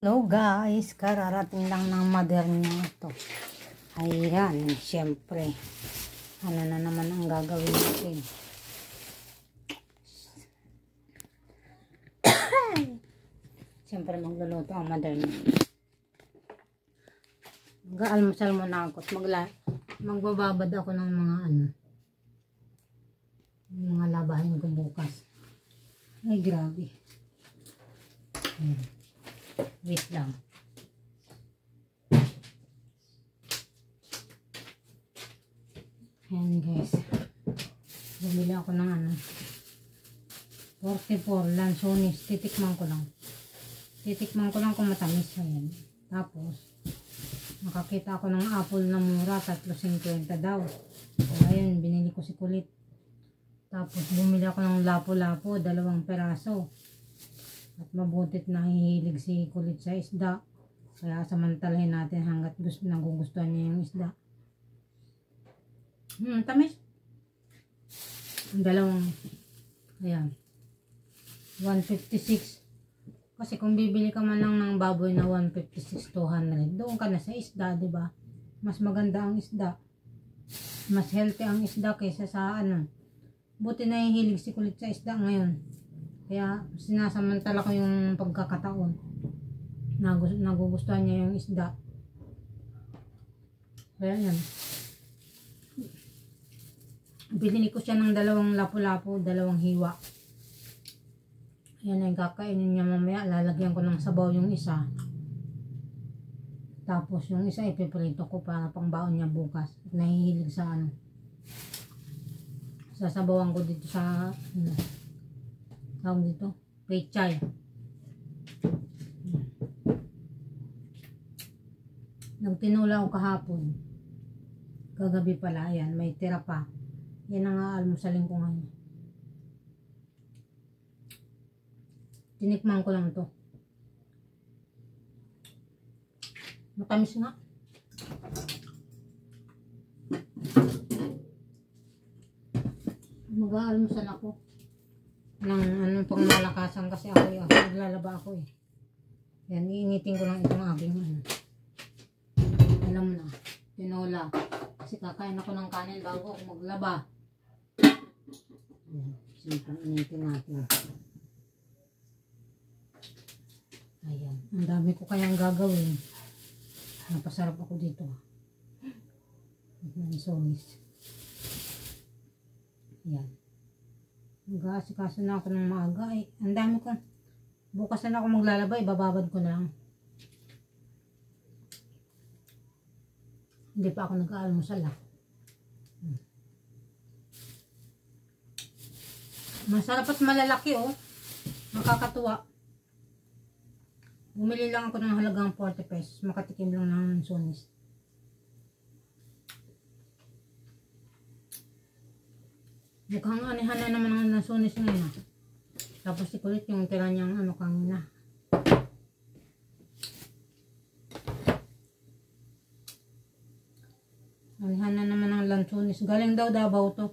Hello guys, kararating lang ng mother niya ito. Ayan, syempre. Ano na naman ang gagawin natin? Syempre magluluto ang mother niya. Mag-almusal muna ako. Magbababad ako ng mga labahin ko bukas. Ay grabe. Wait lang. Ayan guys. Bumili ako ng 44 lansones. Titikman ko lang. Kung matamis. Ayan. Tapos, nakakita ako ng apple na mura. 3.50 daw. So, ayun, binili ko si Kulit. Tapos, bumili ako ng lapo-lapo. 2 peraso. At mabutit na hihilig si Kulit sa isda. Kaya samantalahin natin hanggat nagugustuhan niya yung isda. Tamis. Ang 2. Ayan. 156. Kasi kung bibili ka man lang ng baboy na 156, 200. Doon ka na sa isda, diba? Mas maganda ang isda. Mas healthy ang isda kaysa sa Buti na hihilig si Kulit sa isda ngayon. Kaya sinasamantala ko yung pagkakataon. Nagugustuhan niya yung isda. Kaya yan. Binili ko siya ng 2 lapu-lapu, 2 hiwa. Yan yung kakainin niya mamaya. Lalagyan ko ng sabaw yung isa. Tapos yung isa ipiprito ko para pang baon niya bukas. At nahihilig sa sasabawan ko dito sa tawag dito, pechay. Nagtinula ako kahapon. Kagabi pala, yan, may tira pa. Yan ang aalmusalin ko ngayon. Tinikman ko lang to. Matamis nga. Mag-aalmusal ako ng pang malakasan kasi ako naglalaba ako eh. Yan, iinitin ko lang itong aking alam mo na, tinola. Kasi kakain ako ng kanin bago ako maglaba. Simple, initin natin. Ayan, ang dami ko kayang gagawin. Napasarap ako dito. Sonis. Ayan. Mag-aasikaso na ako ng maaga eh. Ang dami ko. Bukas na ako maglalaba, ibababad ko na lang. Hindi pa ako nag-aalmusal . Masarap at malalaki oh. Nakakatuwa. Bumili lang ako ng halagang 40 pesos. Makatikim lang ng sonis. Mukhang anihan na naman ang nasunis ngayon . Tapos si Kulit yung tira niyang kanina. Anihan na naman ang lansunis. Galing daw Davao to.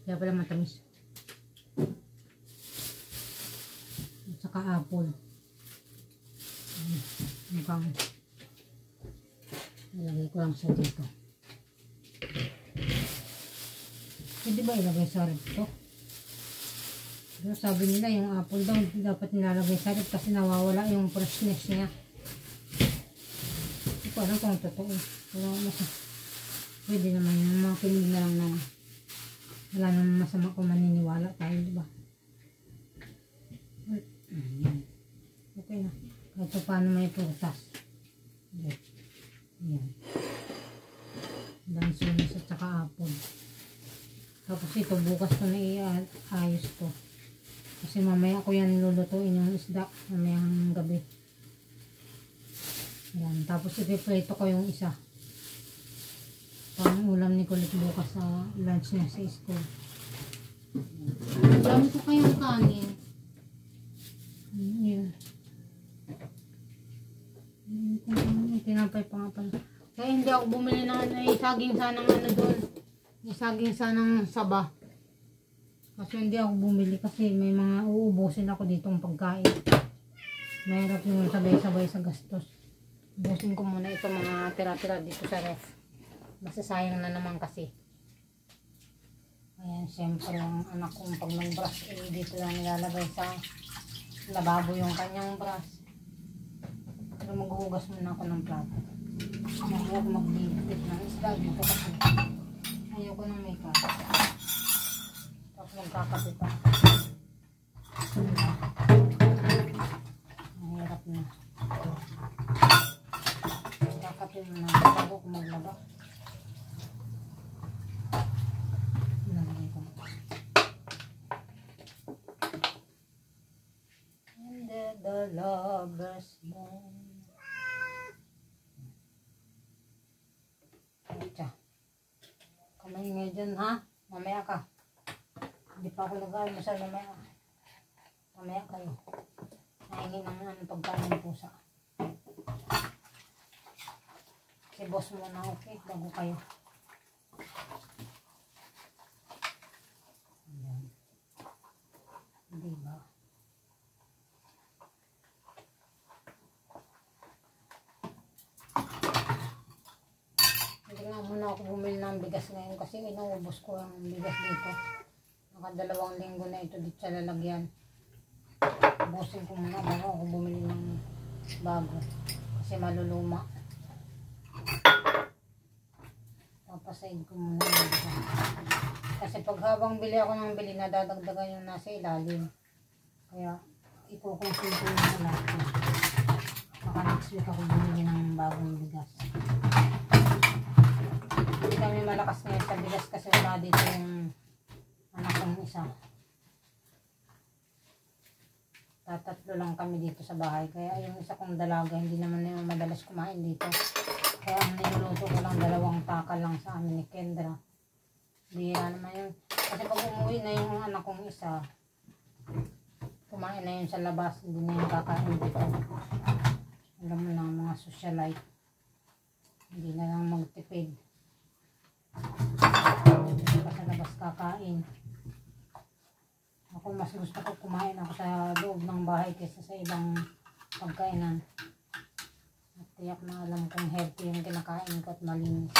Kaya pala matamis. At saka apple. Mukhang nilagay ko lang sa dito. Hindi ba ilagay sa rib to? Pero sabi nila yung apple daw hindi dapat nilalagay sa rib kasi nawawala yung freshness niya. Hindi ko alam kung totoo. Pero pwede naman yung mga kinig na lang na wala naman masama kung maniniwala tayo, diba? Okay na. Kahit paano may prutas. Ayan. Lansones at saka apple. Tapos ito, bukas ko na iayos to. Kasi mamaya ko yan lulutuin yung isda. Mamayang gabi. Ayan. Tapos ipiprito ko yung isa. Pang ulam ni Kulit bukas sa lunch niya sa school. Dami ko kayong kanin. Ayan. Tinapay pa nga pala. Kaya hindi ako bumili ng saging sanang doon. Saging sanang saba. Kasi hindi ako bumili kasi may mga uubusin ako ditong pagkain. Mahirap yung sabay-sabay sa gastos. Busin ko muna ito mga tira-tira dito sa ref. Masasayang na naman kasi. Ayan, siyempre yung anak kong pag nag-brush, dito lang nilalagay sa lababo yung kanyang brush. Pero maghuhugas muna ako ng plato. Mahirap mag-dip ng isda dito kasi ayoko ng makeup. Tapos magkakape pa. Mahirap na. Magkakape muna bago ko maglaba. Nalagay ko. And the lovers born. Kamay nga dyan ha, mamaya ka. Hindi pa ako nag-almusal mamaya. Mamaya kayo. Nahingi ng pagkain ng pusa. Si boss muna okay, bago kayo. Ayan. Diba? Hindi nga muna ako bumili ng bigas ngayon kasi inuubos ko ang bigas dito. Nakadalawang linggo na ito dito sa lalagyan. Ubusin ko muna bago ako bumili ng bago. Kasi maluluma. Papasaid ko muna yung bigas. Kasi pag habang bili ako ng bili, nadadagdagan yung nasa ilalim. Kaya ikukonsume ko yung lahat. Baka next week ako bumili ng bagong bigas. Hindi kami malakas ngayon sa bigas kasi wala dito yung anak kong isa. Tatatlo lang kami dito sa bahay. Kaya yung isa kong dalaga, hindi naman yung madalas kumain dito. Kaya ang niluluto ko lang 2 takal lang sa amin ni Kendra. Bihira naman yun. Kasi pag umuwi na yung anak kong isa, kumain na yun sa labas. Hindi na yung kakain dito. Alam mo na mga socialite. Hindi na lang magtipid. Hindi pa sa labas kakain. Ako mas gusto ko kumain ako sa loob ng bahay kaysa sa ibang pagkainan. At tiyak na alam kong healthy yung kinakain ko at malinis.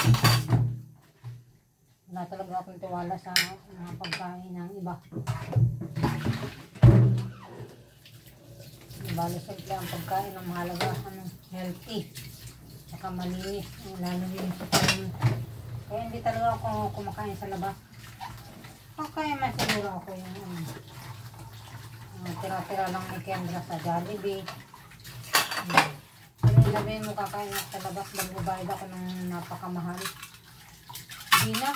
Wala talaga akong tiwala sa mga pagkain ng iba. Bali simple ang pagkain ng mahalaga, healthy. Saka malinis. Lalo yung sa kaya hindi talaga ako kumakain sa labas. Kaya man siguro ako yung tira-tira lang ni Kendra sa Jollibee. Ano yung sabihin mo kakain ako sa labas, magbabayad ako ng napakamahal. Hindi na.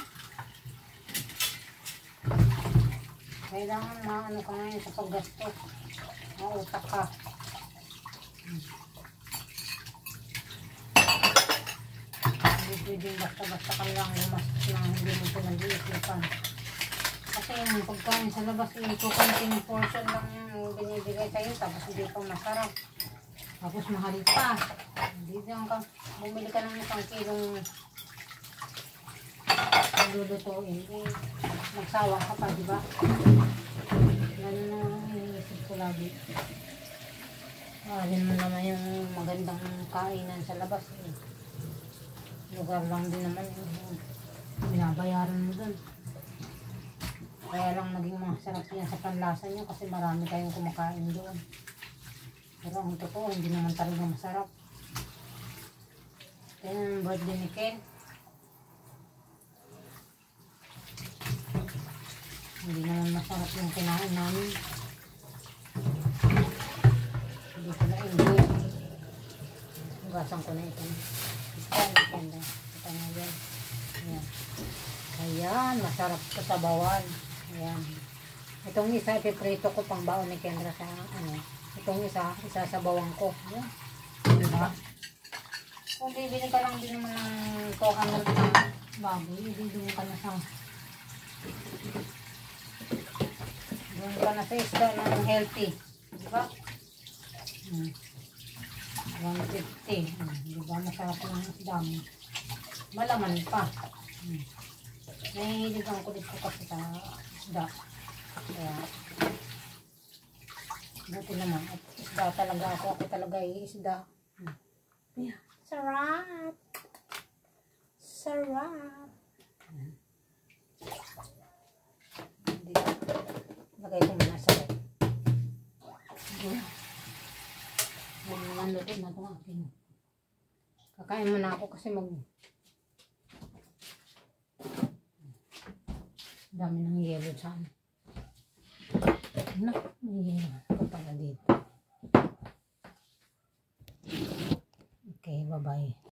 Kailangan maano ka ngayon sa paggastos. Mautak ka. Hindi pwedeng basta-basta ka lang gumastos na hindi mo pinag-iisipan. Kasi yung pagkain sa labas, ito konting portion lang yung binibigay sa'yo, tapos hindi pa masarap. Tapos mahal pa. Hindi lang ka, bumili ka ng 1 kilong lulutuin. Magsawa ka pa, diba? Ganun na lang iniisip ko lagi. Alin mo naman yung magandang kainan sa labas. Lugar lang din naman yung binabayaran mo dun. Kaya lang naging masarap yan sa panlasa nyo kasi marami kayong kumakain doon. Pero ang totoo, hindi naman talaga masarap. Kaya yung birthday ni Ken, hindi naman masarap yung kinain namin. Hindi ko na-enjoy. Hugasan ko na ito. Ito na yan. Ayan. Ayan, masarap ito sa bawan. Ayan. Itong isa, ipiprito ko pang baon ni Kendra sa itong isa, sa bawang ko. Ayan. Diba? Kung bibili ka lang din naman ng tokan ng baboy, bibili ka na sa doon ka na sa isda ng healthy. Diba? 150. Diba? Masarap ng isda mo. Malaman pa. Nahihilig ang kulit ko kasi sa isda. Kaya Buti naman. At isda talaga ako. Ako talaga isda. Yeah. Sarap. Sarap. Lagay ko muna sa red. Nanluto na itong akin. Kakain muna ako kasi dami ng yelo sa ano.